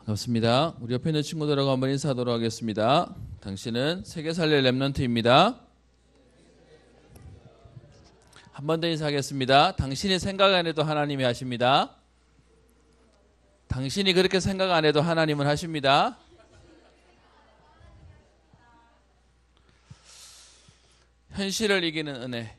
반갑습니다. 우리 옆에 있는 친구들하고 한번 인사하도록 하겠습니다. 당신은 세계 살릴 렘넌트입니다. 한 번 더 인사하겠습니다. 당신이 생각 안 해도 하나님이 하십니다. 당신이 그렇게 생각 안 해도 하나님은 하십니다. 현실을 이기는 은혜.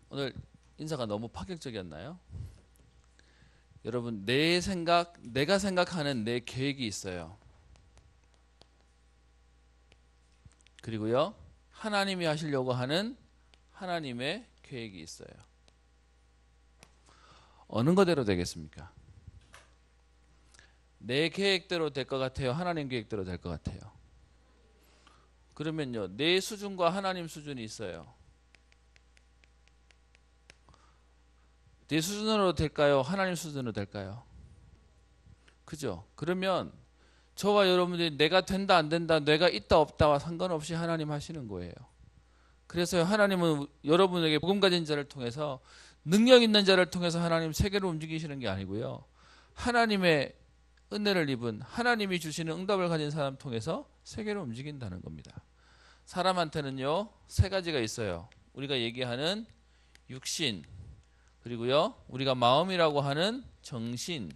오늘 인사가 너무 파격적이었나요? 여러분, 내가 생각하는 내 계획이 있어요. 그리고요, 하나님이 하시려고 하는 하나님의 계획이 있어요. 어느 거대로 되겠습니까? 내 계획대로 될 것 같아요? 하나님 계획대로 될 것 같아요? 그러면요, 내 수준과 하나님 수준이 있어요. 내 수준으로 될까요? 하나님 수준으로 될까요? 그죠? 그러면 저와 여러분들이 내가 된다 안 된다, 내가 있다 없다와 상관없이 하나님 하시는 거예요. 그래서 하나님은 여러분에게 복음 가진 자를 통해서, 능력 있는 자를 통해서 하나님 세계를 움직이시는 게 아니고요, 하나님의 은혜를 입은, 하나님이 주시는 응답을 가진 사람 통해서 세계를 움직인다는 겁니다. 사람한테는요, 세 가지가 있어요. 우리가 얘기하는 육신, 그리고요, 우리가 마음이라고 하는 정신.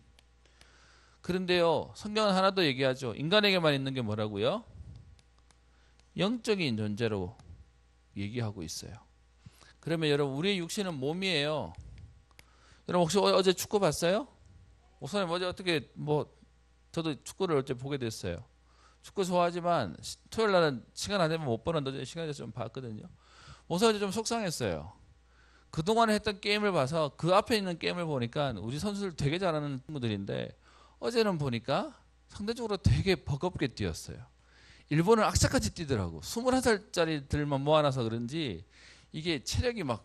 그런데요, 성경은 하나 더 얘기하죠. 인간에게만 있는 게 뭐라고요? 영적인 존재로 얘기하고 있어요. 그러면 여러분, 우리의 육신은 몸이에요. 여러분 혹시 어제 축구 봤어요? 목사님 어제 어떻게 저도 축구를 어제 보게 됐어요. 축구 좋아하지만 토요일 날은 시간 안 되면 못 보는데 시간이 좀 봤거든요. 목사님 어제 좀 속상했어요. 그동안 했던 게임을 봐서 그 앞에 있는 게임을 보니까 우리 선수들 되게 잘하는 친구들인데, 어제는 보니까 상대적으로 되게 버겁게 뛰었어요. 일본은 악착같이 뛰더라고. 21살짜리들만 모아놔서 그런지 이게 체력이 막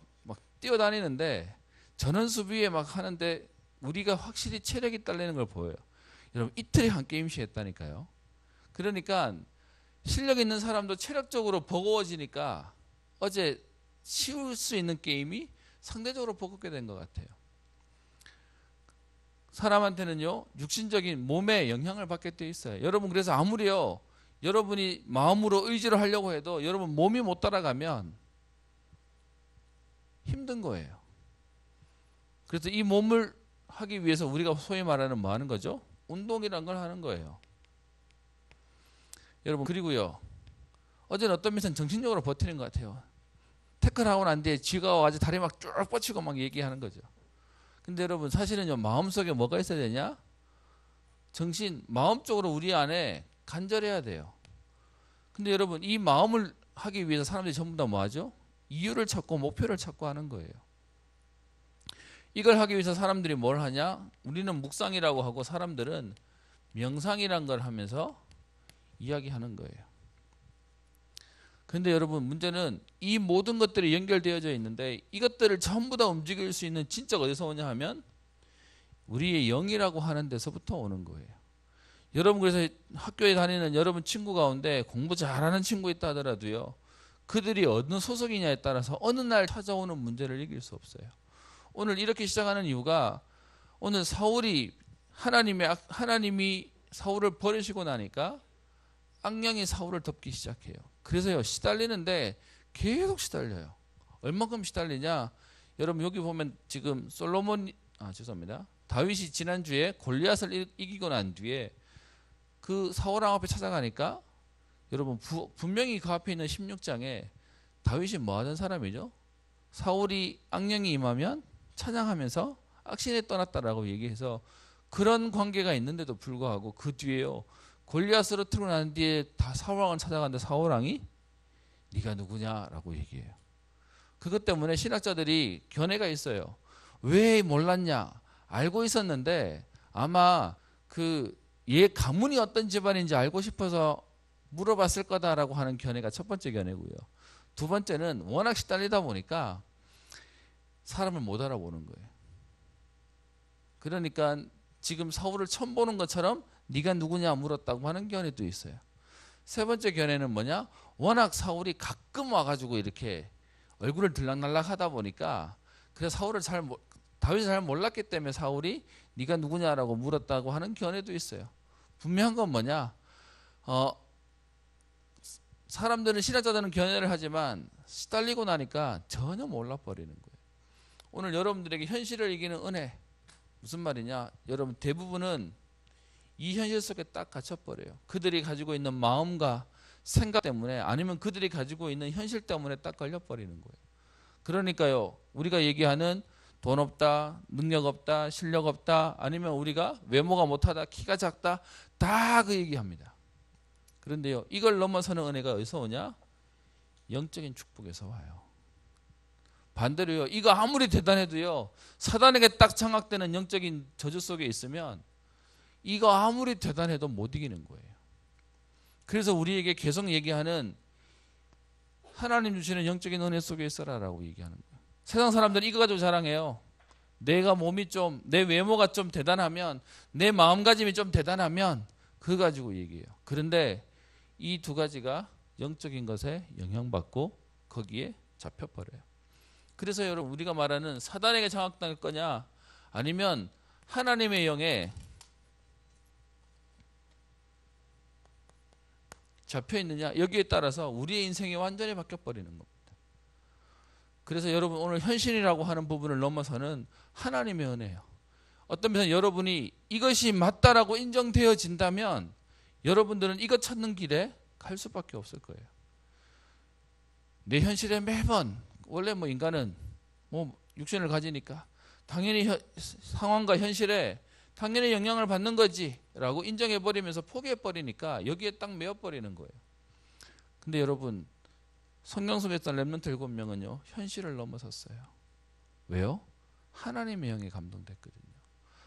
뛰어다니는데, 전원 수비에 막 하는데 우리가 확실히 체력이 딸리는 걸 보여요. 여러분, 이틀에 한 게임씩 했다니까요. 그러니까 실력 있는 사람도 체력적으로 버거워지니까 어제 치울 수 있는 게임이 상대적으로 버겁게 된 것 같아요. 사람한테는요, 육신적인 몸에 영향을 받게 돼 있어요. 여러분, 그래서 아무리요, 여러분이 마음으로 의지를 하려고 해도 여러분 몸이 못 따라가면 힘든 거예요. 그래서 이 몸을 하기 위해서 우리가 소위 말하는 뭐 하는 거죠? 운동이란 걸 하는 거예요. 여러분, 그리고요, 어제는 어떤 면에서는 정신적으로 버티는 것 같아요. 태클하고 난 뒤에 쥐가 와서 다리 막 쭉 뻗치고 막 얘기하는 거죠. 근데 여러분, 사실은요, 마음속에 뭐가 있어야 되냐? 마음적으로 우리 안에 간절해야 돼요. 근데 여러분, 이 마음을 하기 위해서 사람들이 전부 다 뭐 하죠? 이유를 찾고 목표를 찾고 하는 거예요. 이걸 하기 위해서 사람들이 뭘 하냐? 우리는 묵상이라고 하고 사람들은 명상이란 걸 하면서 이야기하는 거예요. 그런데 여러분, 문제는 이 모든 것들이 연결되어져 있는데, 이것들을 전부 다 움직일 수 있는 진짜가 어디서 오냐 하면 우리의 영이라고 하는 데서부터 오는 거예요. 여러분, 그래서 학교에 다니는 여러분 친구 가운데 공부 잘하는 친구 있다 하더라도요, 그들이 어느 소속이냐에 따라서 어느 날 찾아오는 문제를 이길 수 없어요. 오늘 이렇게 시작하는 이유가, 오늘 하나님이 사울을 버리시고 나니까 악령이 사울을 덮기 시작해요. 그래서요, 시달리는데 계속 시달려요. 얼마큼 시달리냐? 여러분, 여기 보면 지금 다윗이 지난주에 골리앗을 이기고 난 뒤에 그 사울왕 앞에 찾아가니까, 여러분, 분명히 그 앞에 있는 16장에 다윗이 뭐 하던 사람이죠? 사울이 악령이 임하면 찬양하면서 악신에 떠났다라고 얘기해서, 그런 관계가 있는데도 불구하고 그 뒤에요, 골리앗으로 틀고 난 뒤에 다 사울왕을 찾아갔는데 사울왕이 네가 누구냐라고 얘기해요. 그것 때문에 신학자들이 견해가 있어요. 왜 몰랐냐? 알고 있었는데 아마 얘 가문이 어떤 집안인지 알고 싶어서 물어봤을 거다라고 하는 견해가 첫 번째 견해고요. 두 번째는 워낙 시달리다 보니까 사람을 못 알아보는 거예요. 그러니까 지금 사울을 처음 보는 것처럼 네가 누구냐 물었다고 하는 견해도 있어요. 세 번째 견해는 뭐냐? 워낙 사울이 가끔 와가지고 이렇게 얼굴을 들락날락 하다 보니까 그래서 다윗을 잘 몰랐기 때문에 사울이 네가 누구냐라고 물었다고 하는 견해도 있어요. 분명한 건 뭐냐? 사람들은 신학자들은 견해를 하지만 시달리고 나니까 전혀 몰라버리는 거예요. 오늘 여러분들에게 현실을 이기는 은혜 무슨 말이냐? 여러분 대부분은 이 현실 속에 딱 갇혀버려요. 그들이 가지고 있는 마음과 생각 때문에 아니면 그들이 가지고 있는 현실 때문에 딱 걸려버리는 거예요. 그러니까요. 우리가 얘기하는 돈 없다, 능력 없다, 실력 없다, 아니면 우리가 외모가 못하다, 키가 작다, 다 그 얘기합니다. 그런데요. 이걸 넘어서는 은혜가 어디서 오냐? 영적인 축복에서 와요. 반대로요. 이거 아무리 대단해도요. 사단에게 딱 장악되는 영적인 저주 속에 있으면 이거 아무리 대단해도 못 이기는 거예요. 그래서 우리에게 계속 얘기하는 하나님 주시는 영적인 은혜 속에 있어라라고 얘기하는 거예요. 세상 사람들은 이거 가지고 자랑해요. 내가 몸이 좀, 내 외모가 좀 대단하면, 내 마음가짐이 좀 대단하면 그거 가지고 얘기해요. 그런데 이 두 가지가 영적인 것에 영향받고 거기에 잡혀버려요. 그래서 여러분 우리가 말하는 사단에게 장악당할 거냐 아니면 하나님의 영에 잡혀있느냐 여기에 따라서 우리의 인생이 완전히 바뀌어버리는 겁니다. 그래서 여러분 오늘 현실이라고 하는 부분을 넘어서는 하나님의 은혜예요. 어떤 면에서 여러분이 이것이 맞다라고 인정되어진다면 여러분들은 이것 찾는 길에 갈 수밖에 없을 거예요. 내 현실에 매번 원래 인간은 육신을 가지니까 당연히 상황과 현실에 당연히 영향을 받는 거지 라고 인정해버리면서 포기해버리니까 여기에 딱 매여버리는 거예요. 근데 여러분 성경 속에서 렘넌트 7명은요 현실을 넘어섰어요. 왜요? 하나님의 영에 감동됐거든요.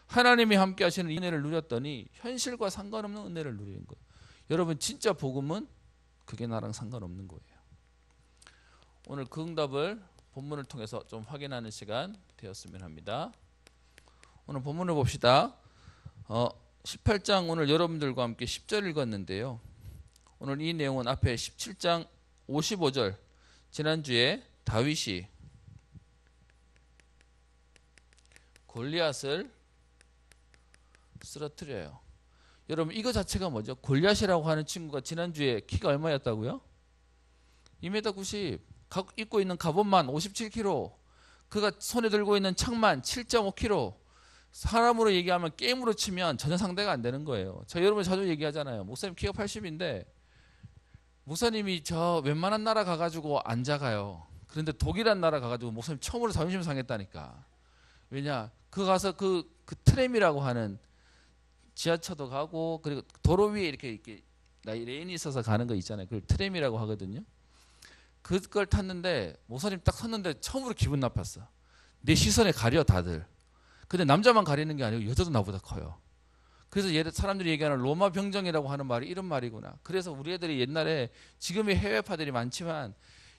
하나님이 함께 하시는 은혜를 누렸더니 현실과 상관없는 은혜를 누리는 거예요. 여러분 진짜 복음은 그게 나랑 상관없는 거예요. 오늘 그 응답을 본문을 통해서 좀 확인하는 시간 되었으면 합니다. 오늘 본문을 봅시다. 18장 오늘 여러분들과 함께 10절 읽었는데요. 오늘 이 내용은 앞에 17장 55절 지난주에 다윗이 골리앗을 쓰러뜨려요. 여러분 이거 자체가 뭐죠? 골리앗이라고 하는 친구가 지난주에 키가 얼마였다고요? 2m 90 입고 있는 갑옷만 57kg 그가 손에 들고 있는 창만 7.5kg 사람으로 얘기하면 게임으로 치면 전혀 상대가 안 되는 거예요. 저 여러분 자주 얘기하잖아요. 목사님 키가 80인데 목사님이 저 웬만한 나라 가가지고 안 작아요. 그런데 독일한 나라 가가지고 목사님 처음으로 자존심 상했다니까. 왜냐 그 가서 그 트램이라고 하는 지하철도 가고 그리고 도로 위에 이렇게 레인이 있어서 가는 거 있잖아요. 그걸 트램이라고 하거든요. 그걸 탔는데 목사님 딱 섰는데 처음으로 기분 나빴어. 내 시선에 가려 다들. 근데 남자만 가리는 게 아니고 여자도 나보다 커요. 그래서 사람들이 얘기하는 로마 병정이라고 하는 말이 이런 말이구나. 그래서 우리 애들이 옛날에 지금의 해외파들이 많지만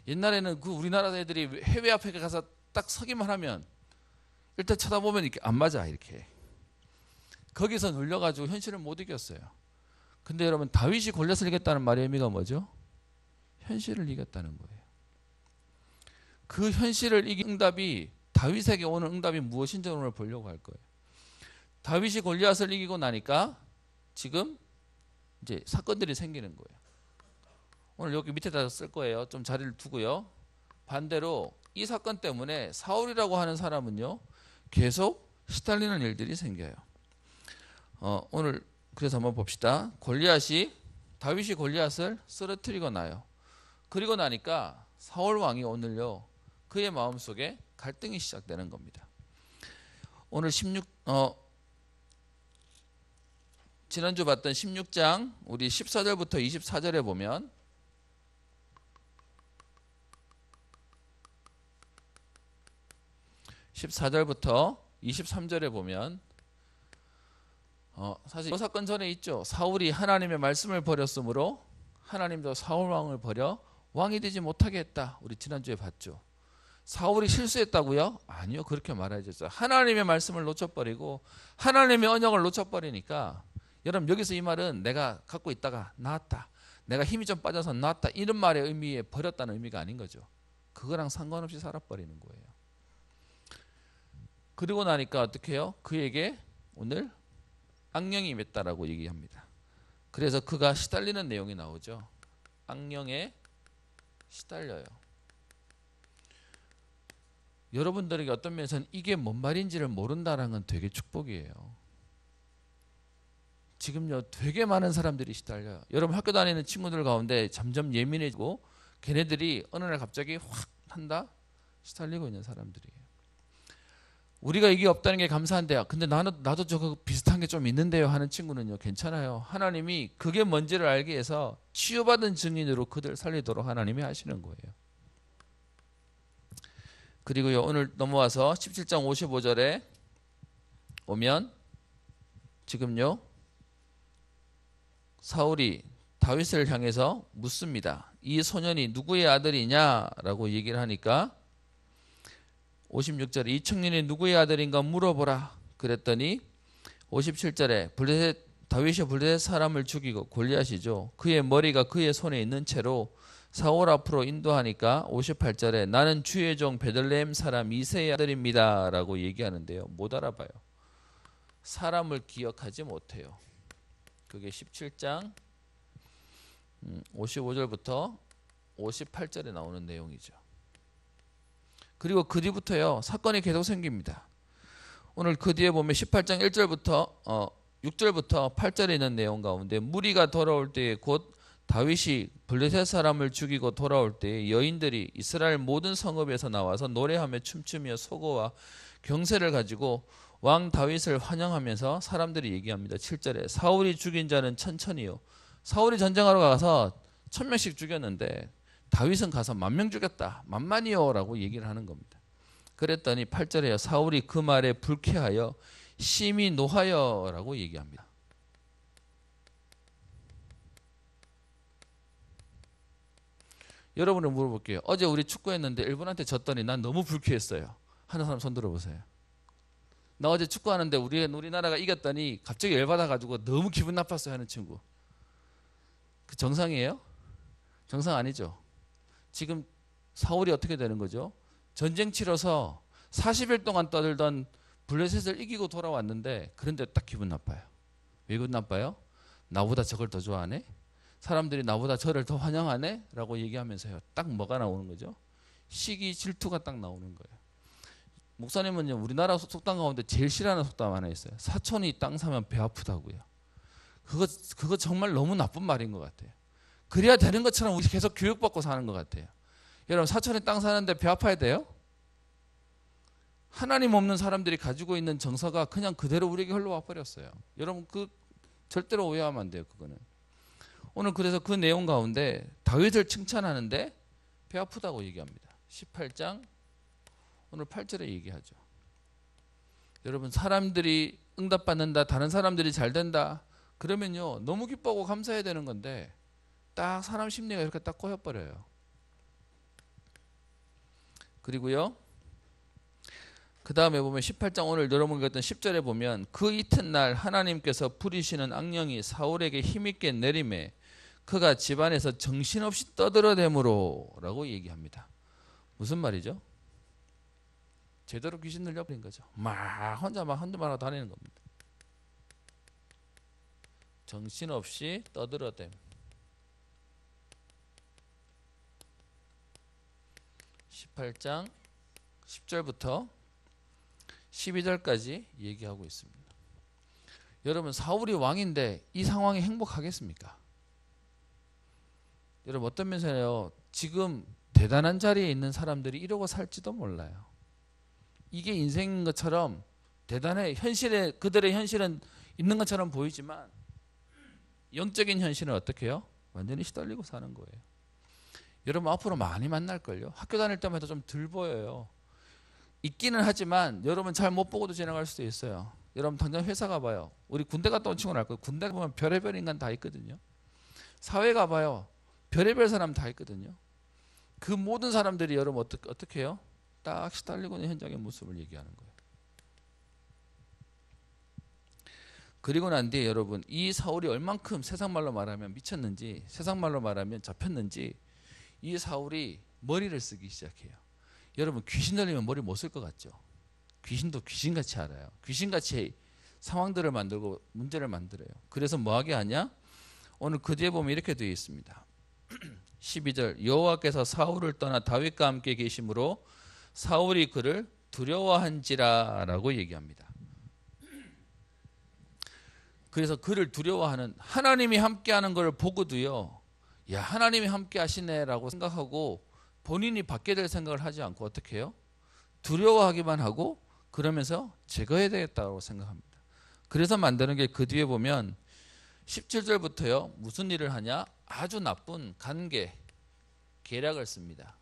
옛날에는 그 우리나라 애들이 해외 앞에 가서 딱 서기만 하면 일단 쳐다보면 이렇게 안 맞아 이렇게. 거기서 눌려가지고 현실을 못 이겼어요. 근데 여러분 다윗이 골리앗을 이겼다는 말의 의미가 뭐죠? 현실을 이겼다는 거예요. 그 현실을 이긴 응답이 다윗에게 오는 응답이 무엇인지 오늘 보려고 할 거예요. 다윗이 골리앗을 이기고 나니까 지금 이제 사건들이 생기는 거예요. 오늘 여기 밑에다 쓸 거예요. 좀 자리를 두고요. 반대로 이 사건 때문에 사울이라고 하는 사람은요 계속 시달리는 일들이 생겨요. 오늘 그래서 한번 봅시다. 다윗이 골리앗을 쓰러뜨리고 나요. 그리고 나니까 사울 왕이 오늘요 그의 마음속에 갈등이 시작되는 겁니다. 오늘 지난주 봤던 16장 우리 14절부터 24절에 보면 (14절부터 23절에) 보면 사실 이 사건 전에 있죠. 사울이 하나님의 말씀을 버렸으므로 하나님도 사울 왕을 버려 왕이 되지 못하게 했다. 우리 지난주에 봤죠. 사울이 실수했다고요? 아니요. 그렇게 말해야죠. 하나님의 말씀을 놓쳐버리고 하나님의 언약을 놓쳐버리니까 여러분 여기서 이 말은 내가 갖고 있다가 나았다. 내가 힘이 좀 빠져서 나왔다 이런 말의 의미에 버렸다는 의미가 아닌 거죠. 그거랑 상관없이 살아버리는 거예요. 그리고 나니까 어떻게 해요? 그에게 오늘 악령이 맺다라고 얘기합니다. 그래서 그가 시달리는 내용이 나오죠. 악령에 시달려요. 여러분들에게 어떤 면에서는 이게 뭔 말인지를 모른다는 건 되게 축복이에요. 지금요 되게 많은 사람들이 시달려요. 여러분 학교 다니는 친구들 가운데 점점 예민해지고 걔네들이 어느 날 갑자기 확 한다 시달리고 있는 사람들이에요. 우리가 이게 없다는 게 감사한데요. 근데 나도 저거 비슷한 게 좀 있는데요 하는 친구는요 괜찮아요. 하나님이 그게 뭔지를 알기 위해서 치유받은 증인으로 그들 살리도록 하나님이 하시는 거예요. 그리고요 오늘 넘어와서 17장 55절에 오면 지금요 사울이 다윗을 향해서 묻습니다. 이 소년이 누구의 아들이냐라고 얘기를 하니까 56절에 이 청년이 누구의 아들인가 물어보라 그랬더니 57절에 다윗이 블레셋 사람을 죽이고 골리앗이죠. 그의 머리가 그의 손에 있는 채로 사울 앞으로 인도하니까 58절에 나는 주의 종 베들레헴 사람 이새의 아들입니다 라고 얘기하는데요. 못 알아봐요. 사람을 기억하지 못해요. 그게 17장 55절부터 58절에 나오는 내용이죠. 그리고 그 뒤부터요 사건이 계속 생깁니다. 오늘 그 뒤에 보면 18장 1절부터 6절부터 8절에 있는 내용 가운데 무리가 돌아올 때에 곧 다윗이 블레셋 사람을 죽이고 돌아올 때에 여인들이 이스라엘 모든 성읍에서 나와서 노래하며 춤추며 소고와 경세를 가지고 왕 다윗을 환영하면서 사람들이 얘기합니다. 7절에 사울이 죽인 자는 천천히요. 사울이 전쟁하러 가서 1000명씩 죽였는데 다윗은 가서 10,000명 죽였다. 만만이요 라고 얘기를 하는 겁니다. 그랬더니 8절에요. 사울이 그 말에 불쾌하여 심히 노하여 라고 얘기합니다. 여러분을 물어볼게요. 어제 우리 축구했는데 일본한테 졌더니 난 너무 불쾌했어요. 하는 사람 손 들어보세요. 나 어제 축구하는데 우리나라가 이겼더니 갑자기 열받아가지고 너무 기분 나빴어요 하는 친구. 그 정상이에요? 정상 아니죠. 지금 사울이 어떻게 되는 거죠? 전쟁 치러서 40일 동안 떠들던 블레셋을 이기고 돌아왔는데 그런데 딱 기분 나빠요. 왜 기분 나빠요? 나보다 저걸 더 좋아하네? 사람들이 나보다 저를 더 환영하네? 라고 얘기하면서요. 딱 뭐가 나오는 거죠? 시기 질투가 딱 나오는 거예요. 목사님은요 우리나라 속담 가운데 제일 싫어하는 속담 하나 있어요. 사촌이 땅 사면 배 아프다고요. 그거 정말 너무 나쁜 말인 것 같아요. 그래야 되는 것처럼 우리 계속 교육받고 사는 것 같아요. 여러분 사촌이 땅 사는데 배 아파야 돼요? 하나님 없는 사람들이 가지고 있는 정서가 그냥 그대로 우리에게 흘러와 버렸어요. 여러분 그 절대로 오해하면 안 돼요. 그거는. 오늘 그래서 그 내용 가운데 다윗을 칭찬하는데 배 아프다고 얘기합니다. 18장 오늘 8절에 얘기하죠. 여러분 사람들이 응답받는다, 다른 사람들이 잘 된다 그러면요 너무 기뻐하고 감사해야 되는 건데 딱 사람 심리가 이렇게 딱 꼬여버려요. 그리고요 그 다음에 보면 18장 오늘 여러분이 읽었던 10절에 보면 그 이튿날 하나님께서 부리시는 악령이 사울에게 힘있게 내림에 그가 집안에서 정신없이 떠들어대므로 라고 얘기합니다. 무슨 말이죠? 제대로 귀신 들려버린 거죠. 혼자 하고 다니는 겁니다. 정신없이 떠들어댐. 18장 10절부터 12절까지 얘기하고 있습니다. 여러분 사울이 왕인데 이 상황에 행복하겠습니까? 여러분 어떤 면에서요 지금 대단한 자리에 있는 사람들이 이러고 살지도 몰라요. 이게 인생인 것처럼 대단해. 현실에 그들의 현실은 있는 것처럼 보이지만 영적인 현실은 어떻게 해요? 완전히 시달리고 사는 거예요. 여러분 앞으로 많이 만날걸요. 학교 다닐 때마다 좀 덜 보여요. 있기는 하지만 여러분 잘 못 보고도 지나갈 수도 있어요. 여러분 당장 회사 가봐요. 우리 군대 갔다 온 친구는 알 거예요. 군대 보면 별의별 인간 다 있거든요. 사회 가봐요. 별의별 사람 다 있거든요. 그 모든 사람들이 여러분 어떻게 해요? 딱 시달리고 있는 현장의 모습을 얘기하는 거예요. 그리고 난 뒤에 여러분 이 사울이 얼만큼 세상 말로 말하면 미쳤는지, 세상 말로 말하면 잡혔는지, 이 사울이 머리를 쓰기 시작해요. 여러분 귀신 들리면 머리 못 쓸 것 같죠? 귀신도 귀신같이 알아요. 귀신같이 상황들을 만들고 문제를 만들어요. 그래서 뭐하게 하냐? 오늘 그 뒤에 보면 이렇게 되어 있습니다. 12절 여호와께서 사울을 떠나 다윗과 함께 계심으로 사울이 그를 두려워한지라 라고 얘기합니다. 그래서 그를 두려워하는, 하나님이 함께하는 걸 보고도요, 야 하나님이 함께 하시네 라고 생각하고 본인이 받게 될 생각을 하지 않고 어떻게 해요? 두려워하기만 하고 그러면서 제거해야 되겠다고 생각합니다. 그래서 만드는 게 그 뒤에 보면 17절부터요 무슨 일을 하냐? 아주 나쁜 간계, 계략을 씁니다.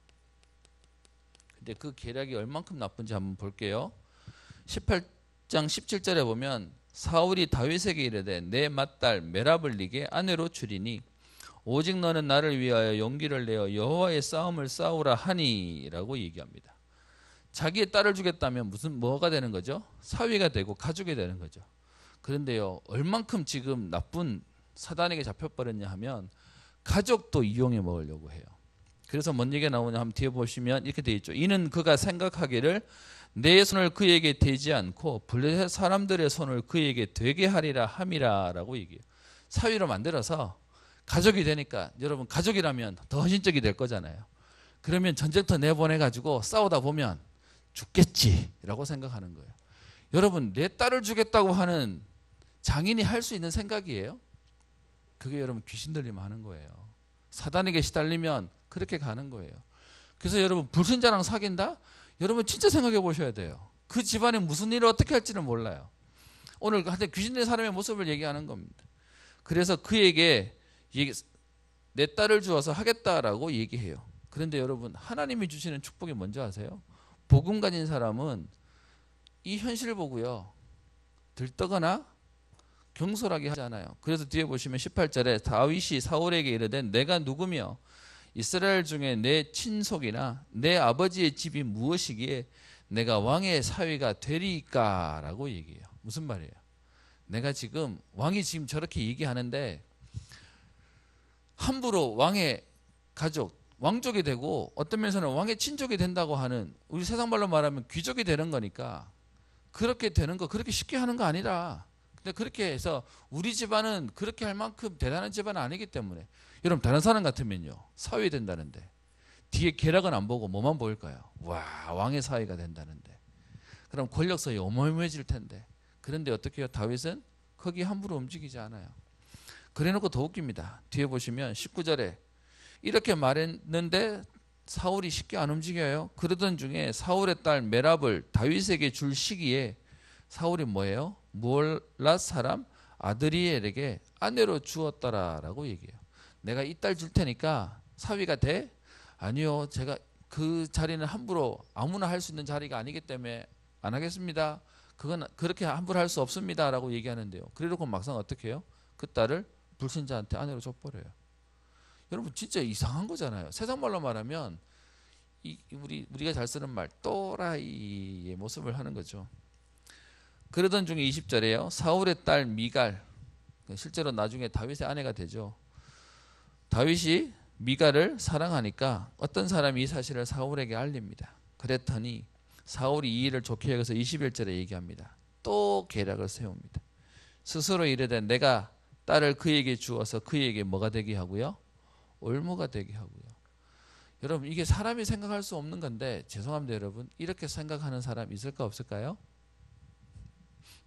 근데 그 계략이 얼만큼 나쁜지 한번 볼게요. 18장 17절에 보면 사울이 다윗에게 이르되 내 맏딸 메랍을 네게 아내로 주리니 오직 너는 나를 위하여 용기를 내어 여호와의 싸움을 싸우라 하니라고 얘기합니다. 자기의 딸을 주겠다면 뭐가 되는 거죠? 사위가 되고 가족이 되는 거죠. 그런데요 얼만큼 지금 나쁜 사단에게 잡혀버렸냐 하면 가족도 이용해 먹으려고 해요. 그래서 뭔 얘기가 나오냐 하면 뒤에 보시면 이렇게 되어 있죠. 이는 그가 생각하기를 내 손을 그에게 대지 않고 블레셋 사람들의 손을 그에게 되게 하리라 함이라 라고 얘기해요. 사위로 만들어서 가족이 되니까, 여러분 가족이라면 더 헌신적이 될 거잖아요. 그러면 전쟁터 내보내가지고 싸우다 보면 죽겠지 라고 생각하는 거예요. 여러분 내 딸을 주겠다고 하는 장인이 할 수 있는 생각이에요? 그게 여러분 귀신 들리면 하는 거예요. 사단에게 시달리면 그렇게 가는 거예요. 그래서 여러분 불신자랑 사귄다? 여러분 진짜 생각해 보셔야 돼요. 그 집안에 무슨 일을 어떻게 할지는 몰라요. 오늘 하여튼 귀신 들린 사람의 모습을 얘기하는 겁니다. 그래서 그에게 내 딸을 주어서 하겠다라고 얘기해요. 그런데 여러분 하나님이 주시는 축복이 뭔지 아세요? 복음 가진 사람은 이 현실을 보고요 들떠거나 경솔하게 하잖아요. 그래서 뒤에 보시면 18절에 다윗이 사울에게 이르되 내가 누구며 이스라엘 중에 내 친속이나 내 아버지의 집이 무엇이기에 내가 왕의 사위가 되리까 라고 얘기해요. 무슨 말이에요? 내가 지금 왕이 지금 저렇게 얘기하는데 함부로 왕의 가족, 왕족이 되고 어떤 면에서는 왕의 친족이 된다고 하는, 우리 세상 말로 말하면 귀족이 되는 거니까 그렇게 되는 거 그렇게 쉽게 하는 거 아니라, 근데 그렇게 해서 우리 집안은 그렇게 할 만큼 대단한 집안은 아니기 때문에, 여러분 다른 사람 같으면요 사위 된다는데 뒤에 계략은 안 보고 뭐만 보일까요? 와 왕의 사위가 된다는데 그럼 권력서이 어마어마해질 텐데. 그런데 어떻게 해요? 다윗은 거기 함부로 움직이지 않아요. 그래놓고 더 웃깁니다. 뒤에 보시면 19절에 이렇게 말했는데 사울이 쉽게 안 움직여요. 그러던 중에 사울의 딸 메랍을 다윗에게 줄 시기에 사울이 뭐예요? 무올랏 사람 아드리엘에게 아내로 주었더라라고 얘기해요. 내가 이 딸 줄 테니까 사위가 돼? 아니요, 제가 그 자리는 함부로 아무나 할 수 있는 자리가 아니기 때문에 안 하겠습니다. 그건 그렇게 함부로 할 수 없습니다 라고 얘기하는데요. 그래놓고 막상 어떻게 해요? 그 딸을 불신자한테 아내로 줘버려요. 여러분 진짜 이상한 거잖아요. 세상 말로 말하면 우리가 잘 쓰는 말 또라이의 모습을 하는 거죠. 그러던 중에 20절에요. 사울의 딸 미갈, 실제로 나중에 다윗의 아내가 되죠. 다윗이 미갈을 사랑하니까 어떤 사람이 이 사실을 사울에게 알립니다. 그랬더니 사울이 이 일을 좋게 여겨서 21절에 얘기합니다. 또 계략을 세웁니다. 스스로 이르되 내가 딸을 그에게 주어서 그에게 뭐가 되게 하고요? 올무가 되게 하고요. 여러분 이게 사람이 생각할 수 없는 건데 죄송합니다 여러분, 이렇게 생각하는 사람 있을까 없을까요?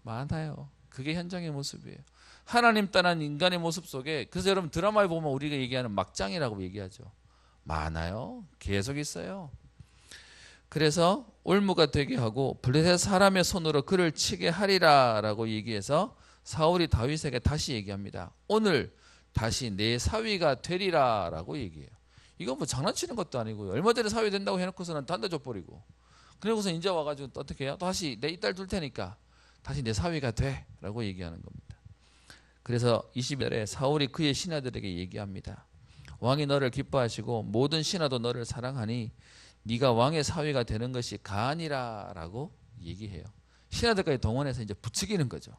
많아요. 그게 현장의 모습이에요. 하나님 떠난 인간의 모습 속에, 그래서 여러분 드라마에 보면 우리가 얘기하는 막장이라고 얘기하죠. 많아요. 계속 있어요. 그래서 올무가 되게 하고 블레셋 사람의 손으로 그를 치게 하리라 라고 얘기해서 사울이 다윗에게 다시 얘기합니다. 오늘 다시 내 사위가 되리라 라고 얘기해요. 이건 뭐 장난치는 것도 아니고요. 얼마 전에 사위 된다고 해놓고서는 단다 줘버리고, 그리고서 이제 와가지고 어떻게 해요? 다시 내 이 딸 둘 테니까 다시 내 사위가 돼 라고 얘기하는 겁니다. 그래서 22절에 사울이 그의 신하들에게 얘기합니다. 왕이 너를 기뻐하시고 모든 신하도 너를 사랑하니 네가 왕의 사위가 되는 것이 가아니라 라고 얘기해요. 신하들까지 동원해서 이제 부추기는 거죠.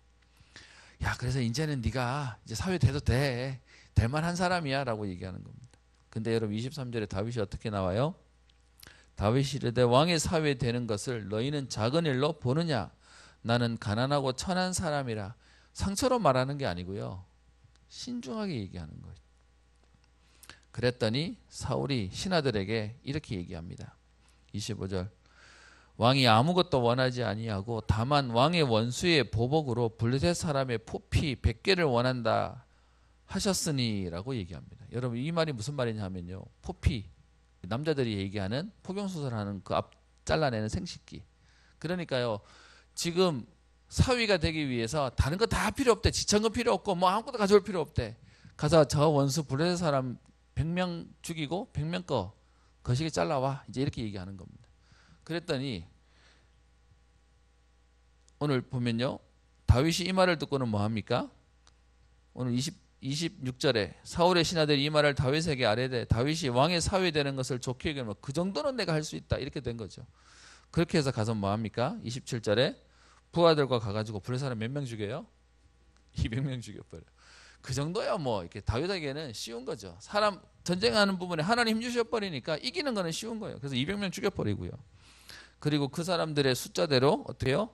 야, 그래서 이제는 네가 이제 사회 돼도 돼. 될 만한 사람이야 라고 얘기하는 겁니다. 근데 여러분 23절에 다윗이 어떻게 나와요? 다윗이 이르되 왕의 사회 되는 것을 너희는 작은 일로 보느냐? 나는 가난하고 천한 사람이라. 상처로 말하는 게 아니고요. 신중하게 얘기하는 거예요. 그랬더니 사울이 신하들에게 이렇게 얘기합니다. 25절. 왕이 아무것도 원하지 아니하고 다만 왕의 원수의 보복으로 블레셋 사람의 포피 100개를 원한다 하셨으니라고 얘기합니다. 여러분 이 말이 무슨 말이냐 하면요. 포피, 남자들이 얘기하는 포경수술하는 그 앞 잘라내는 생식기. 그러니까요. 지금 사위가 되기 위해서 다른 거 다 필요 없대. 지천금 필요 없고 뭐 아무것도 가져올 필요 없대. 가서 저 원수 블레셋 사람 100명 죽이고 100명 거 거시기 잘라와. 이제 이렇게 얘기하는 겁니다. 그랬더니 오늘 보면요. 다윗이 이 말을 듣고는 뭐합니까? 오늘 26절에 사울의 신하들이 이 말을 다윗에게 아뢰되 다윗이 왕의 사위 되는 것을 좋게 여기면 그 정도는 내가 할 수 있다. 이렇게 된 거죠. 그렇게 해서 가서 뭐합니까? 27절에 부하들과 가가지고 블레셋 사람 몇 명 죽여요? 200명 죽여버려요. 그 정도야 뭐 이렇게 다윗에게는 쉬운 거죠. 사람 전쟁하는 부분에 하나님 힘 주셔버리니까 이기는 거는 쉬운 거예요. 그래서 200명 죽여버리고요. 그리고 그 사람들의 숫자대로 어떻게 해요?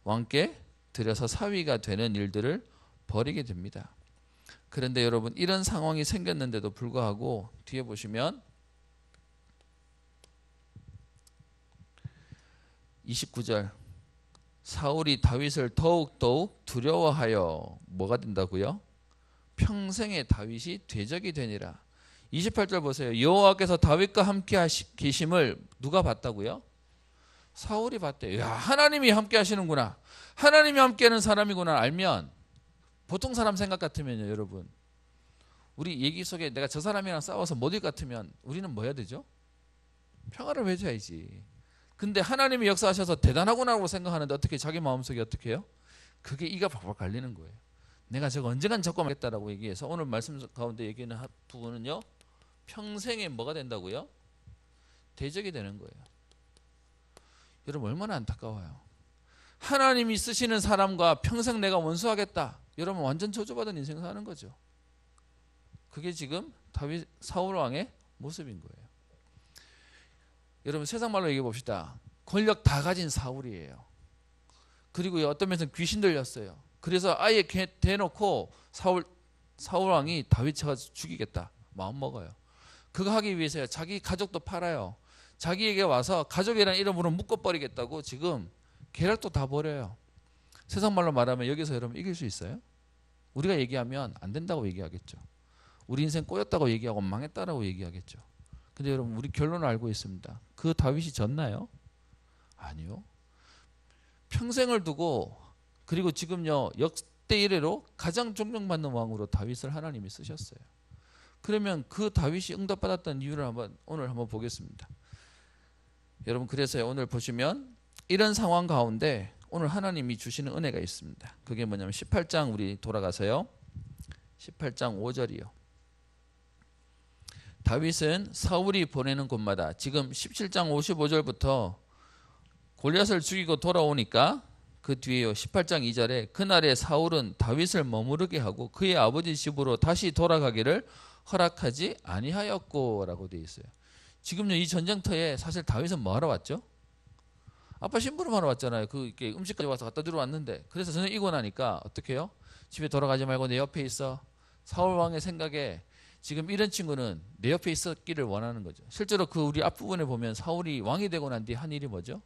왕께 들여서 사위가 되는 일들을 벌이게 됩니다. 그런데 여러분 이런 상황이 생겼는데도 불구하고 뒤에 보시면 29절 사울이 다윗을 더욱 두려워하여 뭐가 된다고요? 평생의 다윗이 대적이 되니라. 28절 보세요. 여호와께서 다윗과 함께 계심을 누가 봤다고요? 사울이 봤대요. 야, 하나님이 함께 하시는구나. 하나님이 함께하는 사람이구나 알면 보통 사람 생각 같으면요, 여러분. 우리 얘기 속에 내가 저 사람이랑 싸워서 못 이길 것 같으면 우리는 뭐 해야 되죠? 평화를 맺어야지. 근데 하나님이 역사하셔서 대단하구나라고 생각하는데 어떻게 자기 마음속에 어떻게 해요? 그게 이가 박박 갈리는 거예요. 내가 저거 언젠간 적감하겠다라고 얘기해서 오늘 말씀 가운데 얘기하는 부분은요. 평생에 뭐가 된다고요? 대적이 되는 거예요. 여러분 얼마나 안타까워요. 하나님이 쓰시는 사람과 평생 내가 원수하겠다. 여러분 완전 저주받은 인생 사는 거죠. 그게 지금 다윗 사울 왕의 모습인 거예요. 여러분 세상 말로 얘기해 봅시다. 권력 다 가진 사울이에요. 그리고 어떤 면에서는 귀신 들렸어요. 그래서 아예 대놓고 사울 왕이 다윗 쳐가 죽이겠다 마음 먹어요. 그거 하기 위해서 자기 가족도 팔아요. 자기에게 와서 가족이라는 이름으로 묶어버리겠다고 지금 계략도 다 벌여요. 세상 말로 말하면 여기서 여러분 이길 수 있어요? 우리가 얘기하면 안 된다고 얘기하겠죠. 우리 인생 꼬였다고 얘기하고 망했다라고 얘기하겠죠. 근데 여러분 우리 결론을 알고 있습니다. 그 다윗이 졌나요? 아니요. 평생을 두고 그리고 지금요 역대 이래로 가장 존경받는 왕으로 다윗을 하나님이 쓰셨어요. 그러면 그 다윗이 응답받았던 이유를 오늘 한번 보겠습니다. 여러분 그래서 오늘 보시면 이런 상황 가운데 오늘 하나님이 주시는 은혜가 있습니다. 그게 뭐냐면 18장 우리 돌아가서요. 18장 5절이요. 다윗은 사울이 보내는 곳마다 지금 17장 55절부터 골리앗을 죽이고 돌아오니까 그 뒤에요. 18장 2절에 그날에 사울은 다윗을 머무르게 하고 그의 아버지 집으로 다시 돌아가기를 허락하지 아니하였고 라고 되어 있어요. 지금요 이 전쟁터에 사실 다윗은 뭐하러 왔죠? 아빠 심부름하러 왔잖아요. 그 음식까지 와서 갖다 주러 왔는데 그래서 전쟁 이고 나니까 어떻게 해요? 집에 돌아가지 말고 내 옆에 있어. 사울 왕의 생각에 지금 이런 친구는 내 옆에 있었기를 원하는 거죠. 실제로 그 우리 앞부분에 보면 사울이 왕이 되고 난 뒤 한 일이 뭐죠?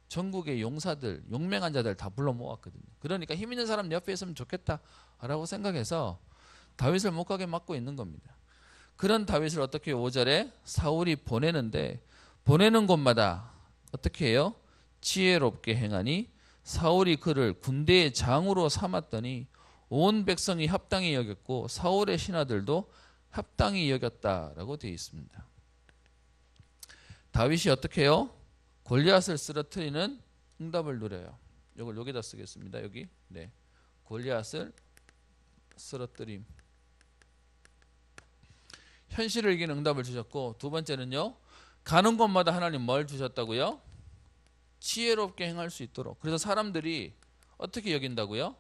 전국의 용사들, 용맹한 자들 다 불러 모았거든요. 그러니까 힘 있는 사람 내 옆에 있으면 좋겠다라고 생각해서 다윗을 못 가게 막고 있는 겁니다. 그런 다윗을 어떻게 5절에 사울이 보내는데 보내는 곳마다 어떻게 해요? 지혜롭게 행하니 사울이 그를 군대의 장으로 삼았더니 온 백성이 합당히 여겼고 사울의 신하들도 합당히 여겼다라고 되어 있습니다. 다윗이 어떻게 해요? 골리앗을 쓰러뜨리는 응답을 누려요. 이걸 여기다 쓰겠습니다. 여기 네, 골리앗을 쓰러뜨림. 현실을 이기는 응답을 주셨고 두 번째는요. 가는 곳마다 하나님 뭘 주셨다고요? 지혜롭게 행할 수 있도록. 그래서 사람들이 어떻게 여긴다고요?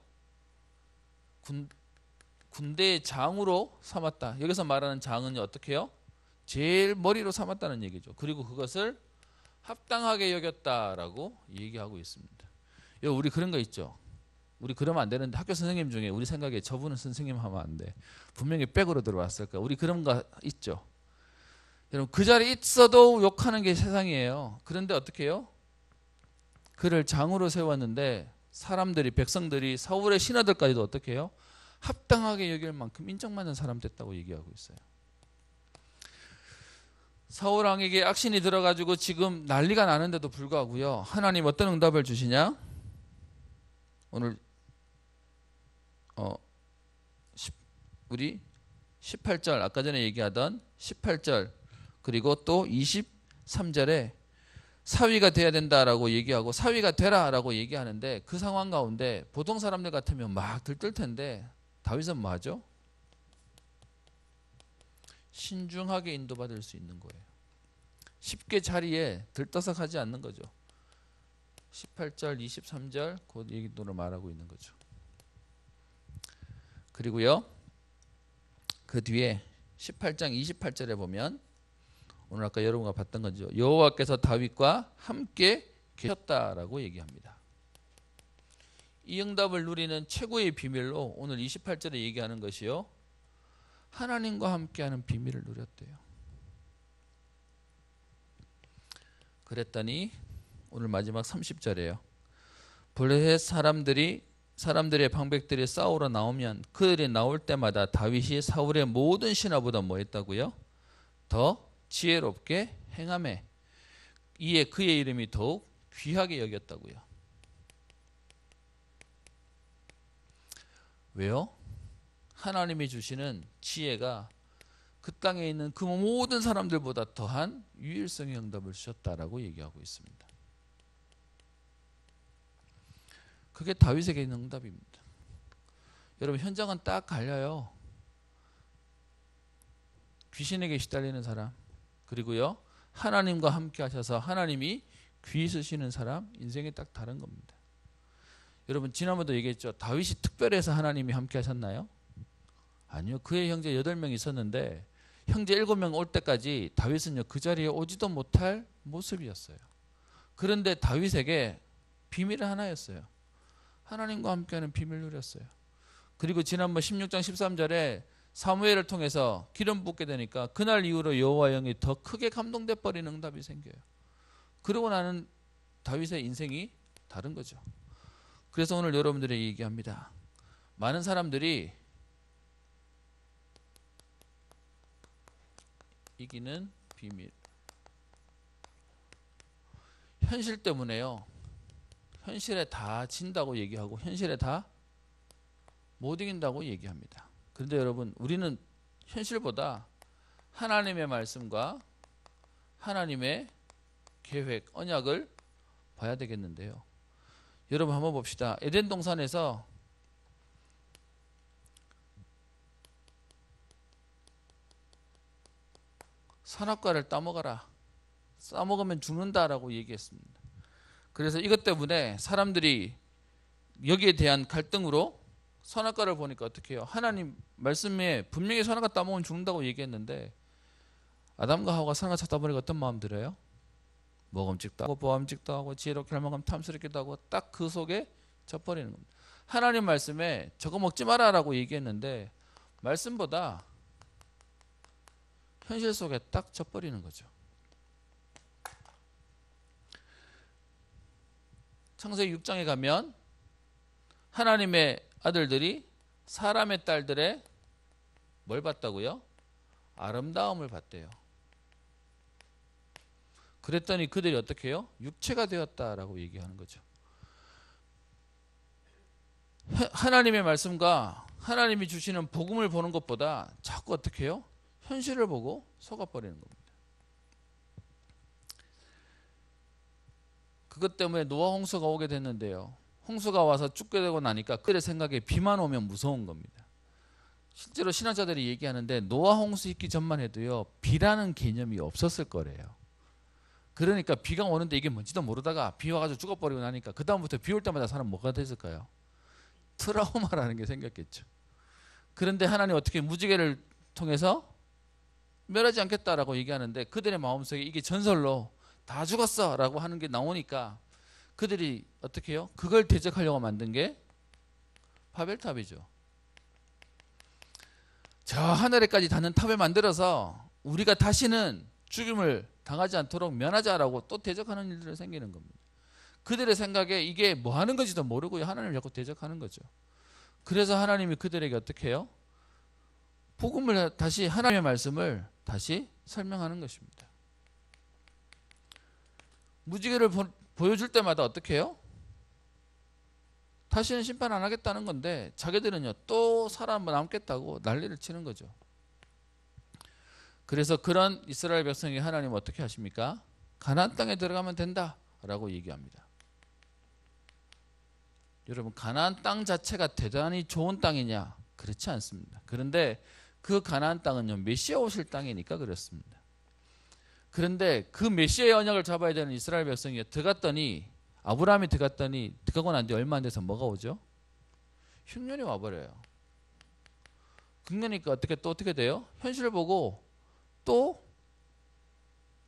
군대의 장으로 삼았다. 여기서 말하는 장은 어떻게 해요? 제일 머리로 삼았다는 얘기죠. 그리고 그것을 합당하게 여겼다라고 얘기하고 있습니다. 우리 그런 거 있죠. 우리 그러면 안 되는데 학교 선생님 중에 우리 생각에 저분은 선생님 하면 안 돼. 분명히 백으로 들어왔을 거야. 우리 그런 거 있죠. 여러분 그 자리에 있어도 욕하는 게 세상이에요. 그런데 어떻게 해요? 그를 장으로 세웠는데 사람들이 백성들이 사울의 신하들까지도 어떻게 해요? 합당하게 여길 만큼 인정받는 사람 됐다고 얘기하고 있어요. 사울 왕에게 악신이 들어가지고 지금 난리가 나는데도 불구하고요. 하나님 어떤 응답을 주시냐? 오늘 우리 18절 아까 전에 얘기하던 18절 그리고 또 23절에 사위가 돼야 된다라고 얘기하고 사위가 되라라고 얘기하는데 그 상황 가운데 보통 사람들 같으면 막 들뜰 텐데 다윗은 뭐 하죠? 신중하게 인도받을 수 있는 거예요. 쉽게 자리에 들떠서 가지 않는 거죠. 18절, 23절 그 얘기도를 말하고 있는 거죠. 그리고요. 그 뒤에 18장 28절에 보면 오늘 아까 여러분과 봤던 거죠. 여호와께서 다윗과 함께 계셨다라고 얘기합니다. 이 응답을 누리는 최고의 비밀로 오늘 28절에 얘기하는 것이요. 하나님과 함께하는 비밀을 누렸대요. 그랬더니 오늘 마지막 30절이에요. 블레셋 사람들의 방백들이 싸우러 나오면 그들이 나올 때마다 다윗이 사울의 모든 신하보다 뭐 했다고요? 더 지혜롭게 행하매 이에 그의 이름이 더욱 귀하게 여겼다고요. 왜요? 하나님이 주시는 지혜가 그 땅에 있는 그 모든 사람들보다 더한 유일성의 응답을 주셨다라고 얘기하고 있습니다. 그게 다윗에게 있는 응답입니다. 여러분 현장은 딱 갈려요. 귀신에게 시달리는 사람 그리고요 하나님과 함께 하셔서 하나님이 귀 쓰시는 사람 인생이 딱 다른 겁니다. 여러분 지난번도 얘기했죠. 다윗이 특별해서 하나님이 함께 하셨나요? 아니요. 그의 형제 8명 있었는데 형제 7명 올 때까지 다윗은요 그 자리에 오지도 못할 모습이었어요. 그런데 다윗에게 비밀이 하나였어요. 하나님과 함께하는 비밀을 누렸어요. 그리고 지난번 16장 13절에 사무엘을 통해서 기름 붓게 되니까 그날 이후로 여호와 영이 더 크게 감동돼 버리는 응답이 생겨요. 그러고 나는 다윗의 인생이 다른 거죠. 그래서 오늘 여러분들에게 얘기합니다. 많은 사람들이 이기는 비밀 현실 때문에요. 현실에 다 진다고 얘기하고 현실에 다 못 이긴다고 얘기합니다. 그런데 여러분 우리는 현실보다 하나님의 말씀과 하나님의 계획, 언약을 봐야 되겠는데요. 여러분 한번 봅시다. 에덴 동산에서 선악과를 따먹어라. 싸먹으면 죽는다라고 얘기했습니다. 그래서 이것 때문에 사람들이 여기에 대한 갈등으로 선악과를 보니까 어떻게 해요? 하나님 말씀에 분명히 선악과 따먹으면 죽는다고 얘기했는데 아담과 하와가 선악과 찾다 보니까 어떤 마음 들어요? 먹음직도 하고 보암직도 하고 지혜롭게 할 만큼 탐스럽기도 하고 딱 그 속에 젖버리는 겁니다. 하나님 말씀에 저거 먹지 마라라고 얘기했는데 말씀보다 현실 속에 딱 젖버리는 거죠. 창세기 6장에 가면 하나님의 아들들이 사람의 딸들의 뭘 봤다고요? 아름다움을 봤대요. 그랬더니 그들이 어떻게 해요? 육체가 되었다라고 얘기하는 거죠. 하나님의 말씀과 하나님이 주시는 복음을 보는 것보다 자꾸 어떻게 해요? 현실을 보고 속아버리는 겁니다. 그것 때문에 노아 홍수가 오게 됐는데요. 홍수가 와서 죽게 되고 나니까 그들의 생각에 비만 오면 무서운 겁니다. 실제로 신학자들이 얘기하는데 노아 홍수 있기 전만 해도요. 비라는 개념이 없었을 거래요. 그러니까 비가 오는데 이게 뭔지도 모르다가 비 와가지고 죽어버리고 나니까 그 다음부터 비 올 때마다 사람 뭐가 됐을까요? 트라우마라는 게 생겼겠죠. 그런데 하나님 어떻게 무지개를 통해서 멸하지 않겠다라고 얘기하는데 그들의 마음속에 이게 전설로 다 죽었어라고 하는 게 나오니까 그들이 어떻게 해요? 그걸 대적하려고 만든 게 바벨탑이죠. 저 하늘에까지 닿는 탑을 만들어서 우리가 다시는 죽임을 당하지 않도록 면하자라고 또 대적하는 일들이 생기는 겁니다. 그들의 생각에 이게 뭐 하는 건지도 모르고 하나님을 자꾸 대적하는 거죠. 그래서 하나님이 그들에게 어떻게 해요? 복음을 다시, 하나님의 말씀을 다시 설명하는 것입니다. 무지개를 보여줄 때마다 어떻게 해요? 다시는 심판 안 하겠다는 건데 자기들은요 또 살아남겠다고 난리를 치는 거죠. 그래서 그런 이스라엘 백성이 하나님 어떻게 하십니까? 가나안 땅에 들어가면 된다라고 얘기합니다. 여러분, 가나안 땅 자체가 대단히 좋은 땅이냐? 그렇지 않습니다. 그런데 그 가나안 땅은요 메시아 오실 땅이니까 그렇습니다. 그런데 그 메시아의 언약을 잡아야 되는 이스라엘 백성이 들어갔더니, 아브라함이 들어가고 난 뒤 얼마 안 돼서 뭐가 오죠? 흉년이 와버려요. 그러니까 어떻게 돼요? 현실을 보고 또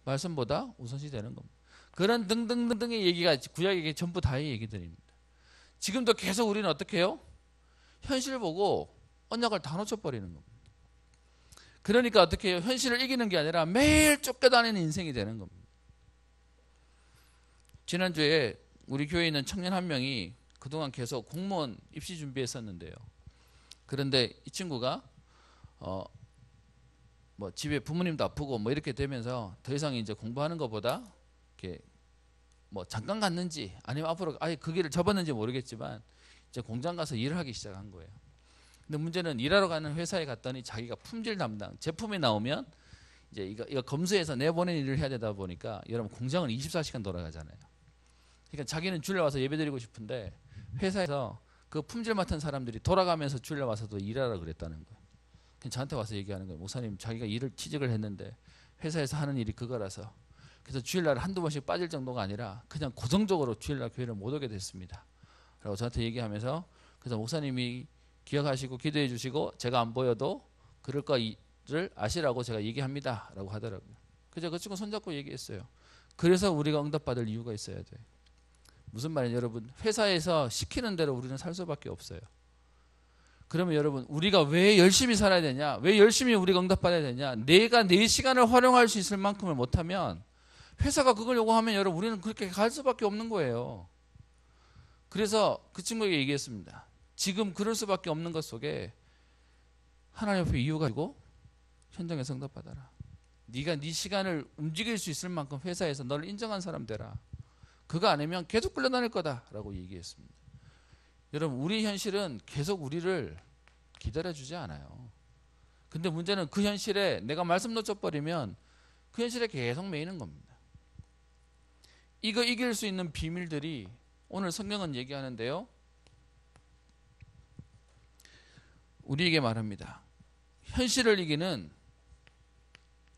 말씀보다 우선시 되는 겁니다. 그런 등등등등의 얘기가 구약에 전부 다의 얘기들입니다. 지금도 계속 우리는 어떻게 해요? 현실을 보고 언약을 다 놓쳐버리는 겁니다. 그러니까 어떻게 해요? 현실을 이기는 게 아니라 매일 쫓겨다니는 인생이 되는 겁니다. 지난주에 우리 교회에 있는 청년 한 명이 그동안 계속 공무원 입시 준비했었는데요. 그런데 이 친구가 뭐 집에 부모님도 아프고 뭐 이렇게 되면서 더 이상 이제 공부하는 것보다 이렇게 뭐 잠깐 갔는지 아니면 앞으로 아예 그 길을 접었는지 모르겠지만 이제 공장 가서 일을 하기 시작한 거예요. 근데 문제는 일하러 가는 회사에 갔더니 자기가 품질 담당, 제품이 나오면 이제 이거 검수해서 내보내는 일을 해야 되다 보니까 여러분 공장은 24시간 돌아가잖아요. 그러니까 자기는 주일날 와서 예배드리고 싶은데 회사에서 그 품질 맡은 사람들이 돌아가면서 주일날 와서도 일하라 그랬다는 거예요. 저한테 와서 얘기하는 거예요. 목사님, 자기가 일을 취직을 했는데 회사에서 하는 일이 그거라서 그래서 주일날 한두 번씩 빠질 정도가 아니라 그냥 고정적으로 주일날 교회를 못 오게 됐습니다. 라고 저한테 얘기하면서, 그래서 목사님이 기억하시고 기도해 주시고 제가 안 보여도 그럴 거를 아시라고 제가 얘기합니다 라고 하더라고요. 그래서 그 친구 손잡고 얘기했어요. 그래서 우리가 응답받을 이유가 있어야 돼. 무슨 말이냐, 여러분, 회사에서 시키는 대로 우리는 살 수밖에 없어요. 그러면 여러분, 우리가 왜 열심히 살아야 되냐, 왜 열심히 우리가 응답받아야 되냐, 내가 내 시간을 활용할 수 있을 만큼을 못하면 회사가 그걸 요구하면 여러분 우리는 그렇게 갈 수밖에 없는 거예요. 그래서 그 친구에게 얘기했습니다. 지금 그럴 수밖에 없는 것 속에 하나님 앞에 이유가 있고 현장에서 응답받아라. 네가 네 시간을 움직일 수 있을 만큼 회사에서 너를 인정한 사람 되라. 그거 아니면 계속 끌려다닐 거다라고 얘기했습니다. 여러분, 우리 현실은 계속 우리를 기다려주지 않아요. 근데 문제는 그 현실에 내가 말씀 놓쳐버리면 그 현실에 계속 매이는 겁니다. 이거 이길 수 있는 비밀들이 오늘 성경은 얘기하는데요. 우리에게 말합니다. 현실을 이기는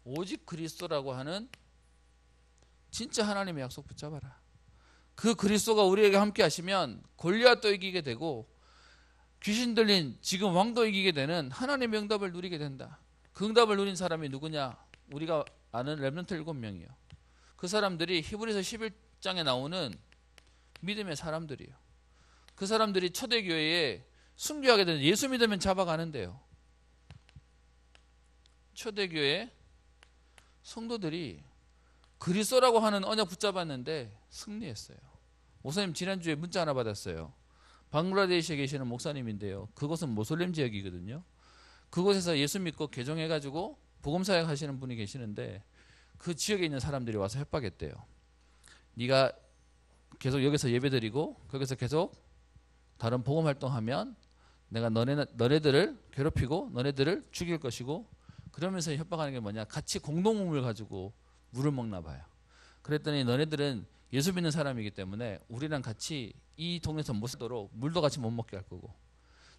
오직 그리스도라고 하는 진짜 하나님의 약속 붙잡아라. 그 그리스도가 우리에게 함께 하시면 골리앗도 이기게 되고 귀신 들린 지금 왕도 이기게 되는 하나님의 응답을 누리게 된다. 그 응답을 누린 사람이 누구냐? 우리가 아는 렘넌트 7명이요. 그 사람들이 히브리서 11장에 나오는 믿음의 사람들이에요. 그 사람들이 초대교회에 순교하게 되는, 예수 믿으면 잡아가는데요. 초대교회 성도들이 그리스도라고 하는 언약 붙잡았는데 승리했어요. 목사님, 지난주에 문자 하나 받았어요. 방글라데시에 계시는 목사님인데요. 그곳은 모슬렘 지역이거든요. 그곳에서 예수 믿고 개종해가지고 복음사역 하시는 분이 계시는데 그 지역에 있는 사람들이 와서 협박했대요. 네가 계속 여기서 예배드리고 거기서 계속 다른 복음 활동하면 내가 너네들을 괴롭히고 너네들을 죽일 것이고, 그러면서 협박하는 게 뭐냐, 같이 공동우물 가지고 물을 먹나 봐요. 그랬더니 너네들은 예수 믿는 사람이기 때문에 우리랑 같이 이 동네에서 못 살도록 물도 같이 못 먹게 할 거고,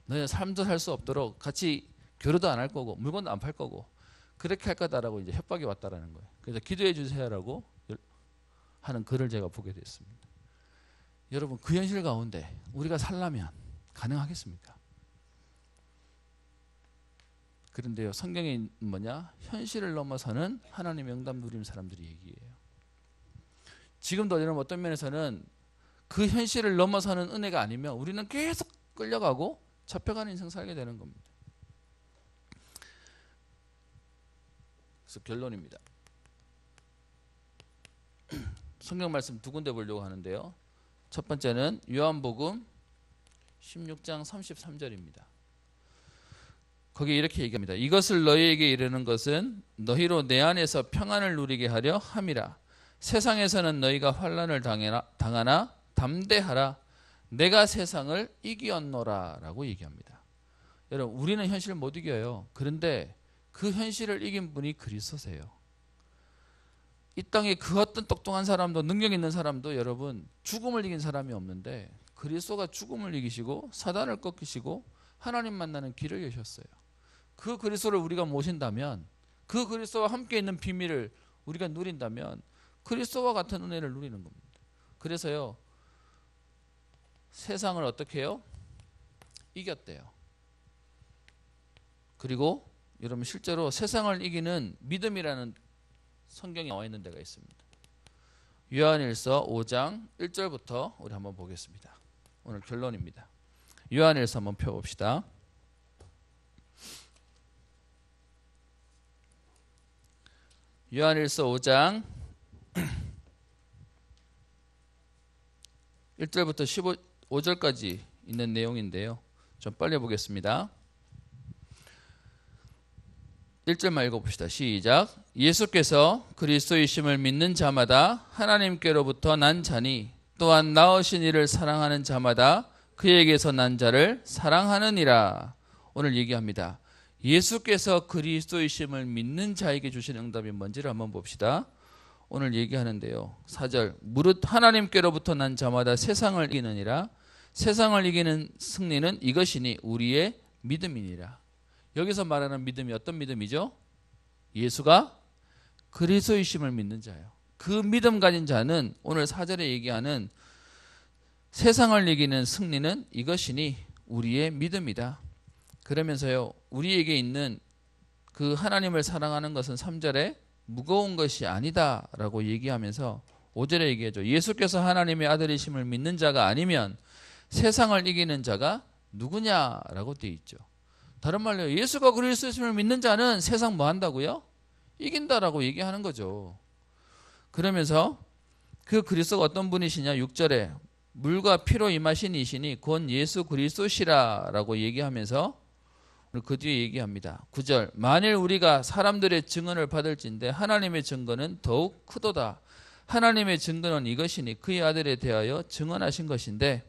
너네 삶도 살 수 없도록 같이 교류도 안 할 거고 물건도 안 팔 거고 그렇게 할 거다라고 이제 협박이 왔다라는 거예요. 그래서 기도해 주세요라고 하는 글을 제가 보게 됐습니다. 여러분, 그 현실 가운데 우리가 살려면 가능하겠습니까? 그런데요, 성경에 뭐냐? 현실을 넘어서는 하나님의 응답 누리는 사람들이 얘기해요. 지금도 여러분 어떤 면에서는 그 현실을 넘어서는 은혜가 아니면 우리는 계속 끌려가고 잡혀가는 인생 살게 되는 겁니다. 그래서 결론입니다. 성경 말씀 두 군데 보려고 하는데요. 첫 번째는 요한복음 16장 33절입니다. 거기에 이렇게 얘기합니다. 이것을 너희에게 이르는 것은 너희로 내 안에서 평안을 누리게 하려 함이라. 세상에서는 너희가 환난을 당하나 담대하라. 내가 세상을 이기었노라 라고 얘기합니다. 여러분, 우리는 현실을 못 이겨요. 그런데 그 현실을 이긴 분이 그리스도세요. 이 땅에 그 어떤 똑똑한 사람도 능력 있는 사람도 여러분 죽음을 이긴 사람이 없는데 그리스도가 죽음을 이기시고 사단을 꺾으시고 하나님 만나는 길을 여셨어요. 그 그리스도를 우리가 모신다면, 그 그리스도와 함께 있는 비밀을 우리가 누린다면 그리스도와 같은 은혜를 누리는 겁니다. 그래서요, 세상을 어떻게 해요? 이겼대요. 그리고 여러분 실제로 세상을 이기는 믿음이라는 성경에 나와 있는 데가 있습니다. 요한일서 5장 1절부터 우리 한번 보겠습니다. 오늘 결론입니다. 요한일서 한번 펴봅시다. 요한일서 5장 1절부터 15절까지 있는 내용인데요. 좀 빨리 보겠습니다. 1절만 읽어봅시다. 시작. 예수께서 그리스도이심을 믿는 자마다 하나님께로부터 난 자니 또한 낳으신 이를 사랑하는 자마다 그에게서 난 자를 사랑하느니라. 오늘 얘기합니다. 예수께서 그리스도이심을 믿는 자에게 주신 응답이 뭔지를 한번 봅시다. 오늘 얘기하는데요. 4절. 무릇 하나님께로부터 난 자마다 세상을 이기느니라. 세상을 이기는 승리는 이것이니 우리의 믿음이니라. 여기서 말하는 믿음이 어떤 믿음이죠? 예수가 그리스도이심을 믿는 자예요. 그 믿음 가진 자는 오늘 4절에 얘기하는 세상을 이기는 승리는 이것이니 우리의 믿음이다. 그러면서요, 우리에게 있는 그 하나님을 사랑하는 것은 3절에 무거운 것이 아니다 라고 얘기하면서 5절에 얘기하죠. 예수께서 하나님의 아들이심을 믿는 자가 아니면 세상을 이기는 자가 누구냐라고 되어 있죠. 다른 말로 예수가 그리스도이심을 믿는 자는 세상 뭐 한다고요? 이긴다라고 얘기하는 거죠. 그러면서 그 그리스도가 어떤 분이시냐? 6절에 물과 피로 임하신 이시니 곧 예수 그리스도시라 라고 얘기하면서 그 뒤에 얘기합니다. 9절. 만일 우리가 사람들의 증언을 받을진대 하나님의 증거는 더욱 크도다. 하나님의 증거는 이것이니 그의 아들에 대하여 증언하신 것인데,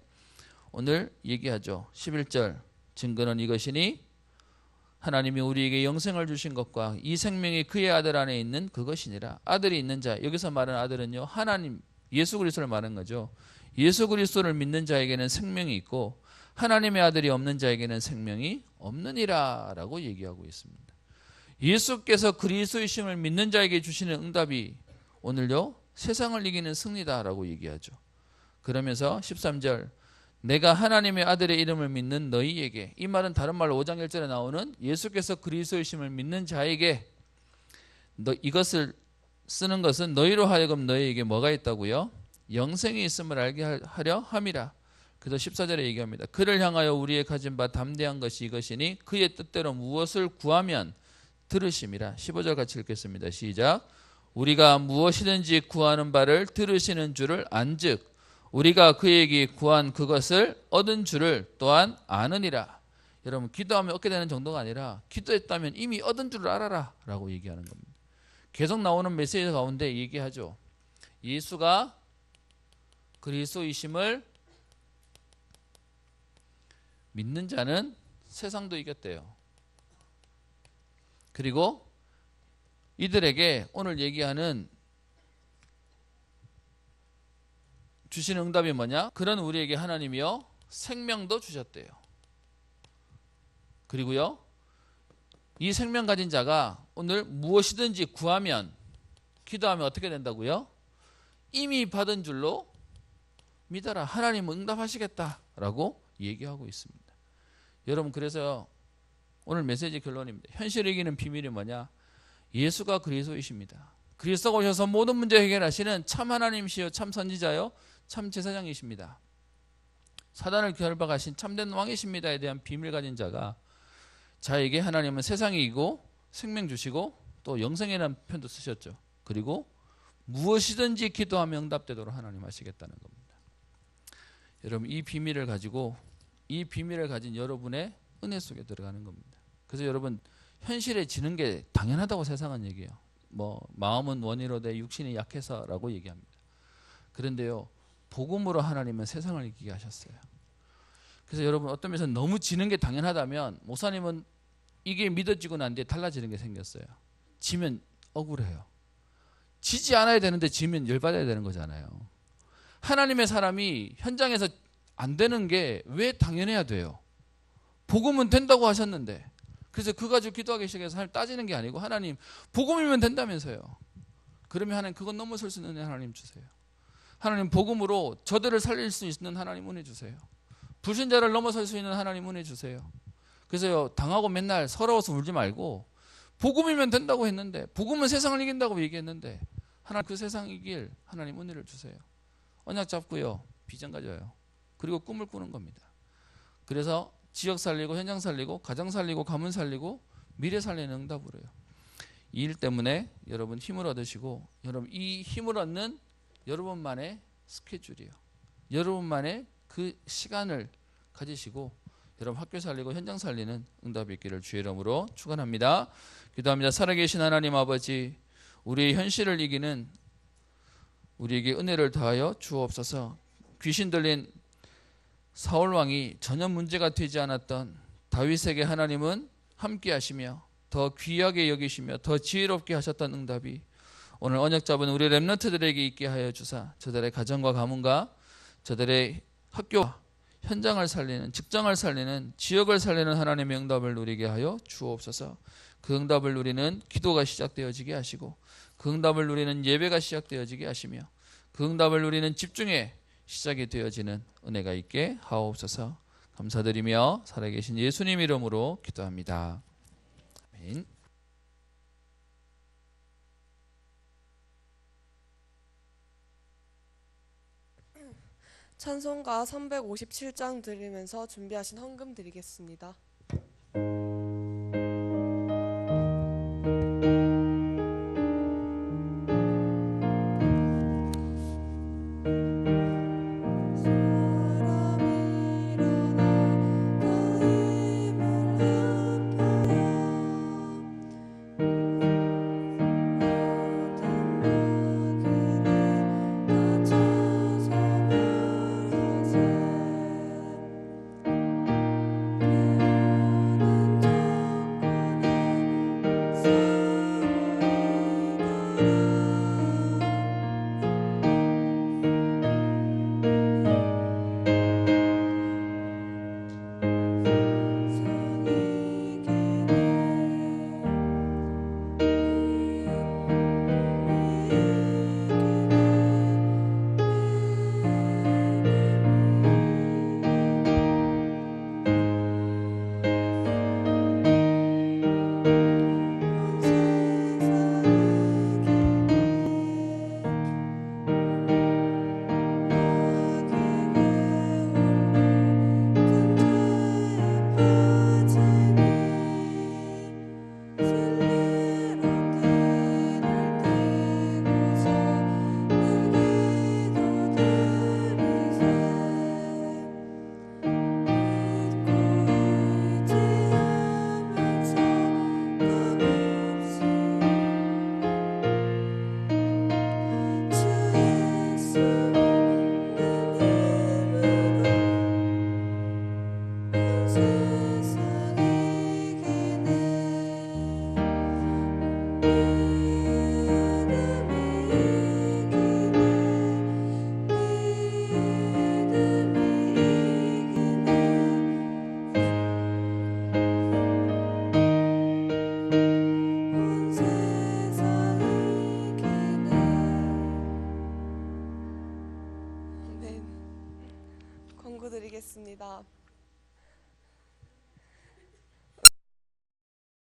오늘 얘기하죠. 11절. 증거는 이것이니 하나님이 우리에게 영생을 주신 것과 이 생명이 그의 아들 안에 있는 그것이니라. 아들이 있는 자, 여기서 말하는 아들은요, 하나님 예수 그리스도를 말하는 거죠. 예수 그리스도를 믿는 자에게는 생명이 있고 하나님의 아들이 없는 자에게는 생명이 없느니라 라고 얘기하고 있습니다. 예수께서 그리스도이심을 믿는 자에게 주시는 응답이 오늘요, 세상을 이기는 승리다 라고 얘기하죠. 그러면서 13절. 내가 하나님의 아들의 이름을 믿는 너희에게, 이 말은 다른 말로 5장 1절에 나오는 예수께서 그리스도이심을 믿는 자에게 이것을 쓰는 것은 너희로 하여금 너희에게 뭐가 있다고요? 영생이 있음을 알게 하려 함이라. 그래서 14절에 얘기합니다. 그를 향하여 우리의 가진 바 담대한 것이 이것이니 그의 뜻대로 무엇을 구하면 들으심이라. 15절 같이 읽겠습니다. 시작. 우리가 무엇이든지 구하는 바를 들으시는 줄을 안즉 우리가 그에게 구한 그것을 얻은 줄을 또한 아느니라. 여러분, 기도하면 얻게 되는 정도가 아니라 기도했다면 이미 얻은 줄을 알아라 라고 얘기하는 겁니다. 계속 나오는 메시지 가운데 얘기하죠. 예수가 그리스도이심을 믿는 자는 세상도 이겼대요. 그리고 이들에게 오늘 얘기하는 주시는 응답이 뭐냐? 그런 우리에게 하나님이요 생명도 주셨대요. 그리고요, 이 생명 가진 자가 오늘 무엇이든지 구하면, 기도하면 어떻게 된다고요? 이미 받은 줄로 믿어라. 하나님은 응답하시겠다라고 얘기하고 있습니다. 여러분 그래서 오늘 메시지 결론입니다. 현실을 이기는 비밀이 뭐냐? 예수가 그리스도이십니다. 그리스도가 오셔서 모든 문제 해결하시는 참 하나님이시요 참 선지자요 참 제사장이십니다. 사단을 결박하신 참된 왕이십니다에 대한 비밀 가진 자가 자에게 하나님은 세상이 이기고 생명 주시고 또 영생이라는 표현도 쓰셨죠. 그리고 무엇이든지 기도하며 응답되도록 하나님 하시겠다는 겁니다. 여러분 이 비밀을 가지고 이 비밀을 가진 여러분의 은혜 속에 들어가는 겁니다. 그래서 여러분 현실에 지는 게 당연하다고 세상은 얘기해요. 뭐 마음은 원이로되 육신이 약해서라고 얘기합니다. 그런데요 복음으로 하나님은 세상을 이기게 하셨어요. 그래서 여러분 어떤 면에서 너무 지는 게 당연하다면 목사님은 이게 믿어지고 난 뒤에 달라지는 게 생겼어요. 지면 억울해요. 지지 않아야 되는데 지면 열받아야 되는 거잖아요. 하나님의 사람이 현장에서 안 되는 게 왜 당연해야 돼요? 복음은 된다고 하셨는데. 그래서 그 가지고 기도하기 시작해서 하나님 따지는 게 아니고 하나님 복음이면 된다면서요. 그러면 하나님 그건 넘어설 수 있는 은혜 하나님 주세요. 하나님 복음으로 저들을 살릴 수 있는 하나님 은혜 주세요. 불신자를 넘어설 수 있는 하나님 은혜 주세요. 그래서요 당하고 맨날 서러워서 울지 말고 복음이면 된다고 했는데 복음은 세상을 이긴다고 얘기했는데 하나님 그 세상 이길 하나님 은혜를 주세요. 언약 잡고요 비전 가져요. 그리고 꿈을 꾸는 겁니다. 그래서 지역 살리고 현장 살리고 가정 살리고 가문 살리고 미래 살리는 응답으로요. 이 일 때문에 여러분 힘을 얻으시고 여러분 이 힘을 얻는 여러분만의 스케줄이요. 여러분만의 그 시간을 가지시고 여러분 학교 살리고 현장 살리는 응답이 있기를 주의 이름으로 축원합니다. 기도합니다. 살아계신 하나님 아버지 우리의 현실을 이기는 우리에게 은혜를 더하여 주옵소서. 귀신 들린 사울 왕이 전혀 문제가 되지 않았던 다윗에게 하나님은 함께 하시며 더 귀하게 여기시며 더 지혜롭게 하셨던 응답이 오늘 언약 잡은 우리 렘넌트들에게 있게 하여 주사 저들의 가정과 가문과 저들의 학교와 현장을 살리는 직장을 살리는 지역을 살리는 하나님의 응답을 누리게 하여 주옵소서. 그 응답을 누리는 기도가 시작되어지게 하시고 그 응답을 누리는 예배가 시작되어지게 하시며 그 응답을 누리는 집중에 시작이 되어지는 은혜가 있게 하옵소서. 감사드리며 살아계신 예수님 이름으로 기도합니다. 아멘. 찬송가 357장 들으면서 준비하신 헌금 드리겠습니다.